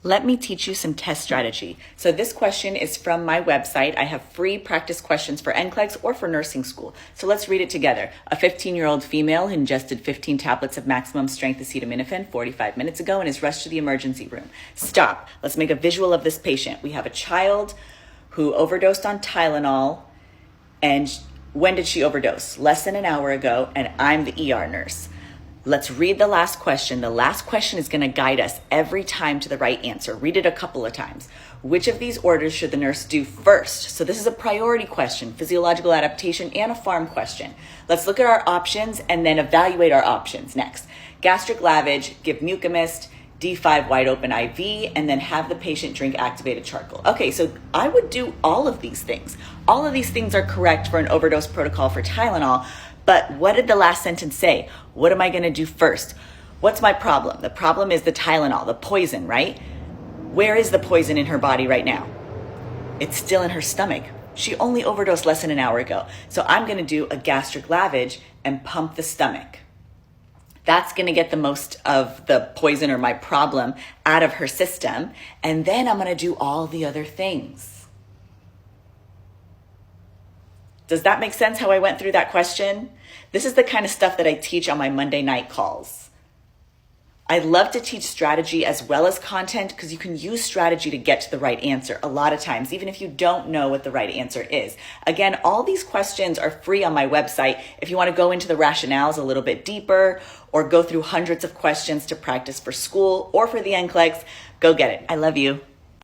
Let me teach you some test strategy. So this question is from my website. I have free practice questions for NCLEX or for nursing school. So let's read it together. A 15-year-old female ingested 15 tablets of maximum strength acetaminophen 45 minutes ago and is rushed to the emergency room. Stop. Let's make a visual of this patient. We have a child who overdosed on Tylenol. And when did she overdose? Less than an hour ago, and I'm the ER nurse. Let's read the last question. The last question is going to guide us every time to the right answer. Read it a couple of times. Which of these orders should the nurse do first? So this is a priority question, physiological adaptation, and a pharm question. Let's look at our options and then evaluate our options next. Gastric lavage, give Mucomist, D5 wide open IV, and then have the patient drink activated charcoal. Okay, so I would do all of these things. All of these things are correct for an overdose protocol for Tylenol. But what did the last sentence say? What am I going to do first? What's my problem? The problem is the Tylenol, the poison, right? Where is the poison in her body right now? It's still in her stomach. She only overdosed less than an hour ago. So I'm going to do a gastric lavage and pump the stomach. That's going to get the most of the poison or my problem out of her system. And then I'm going to do all the other things. Does that make sense how I went through that question? This is the kind of stuff that I teach on my Monday night calls. I love to teach strategy as well as content because you can use strategy to get to the right answer a lot of times, even if you don't know what the right answer is. Again, all these questions are free on my website. If you want to go into the rationales a little bit deeper or go through hundreds of questions to practice for school or for the NCLEX, go get it. I love you.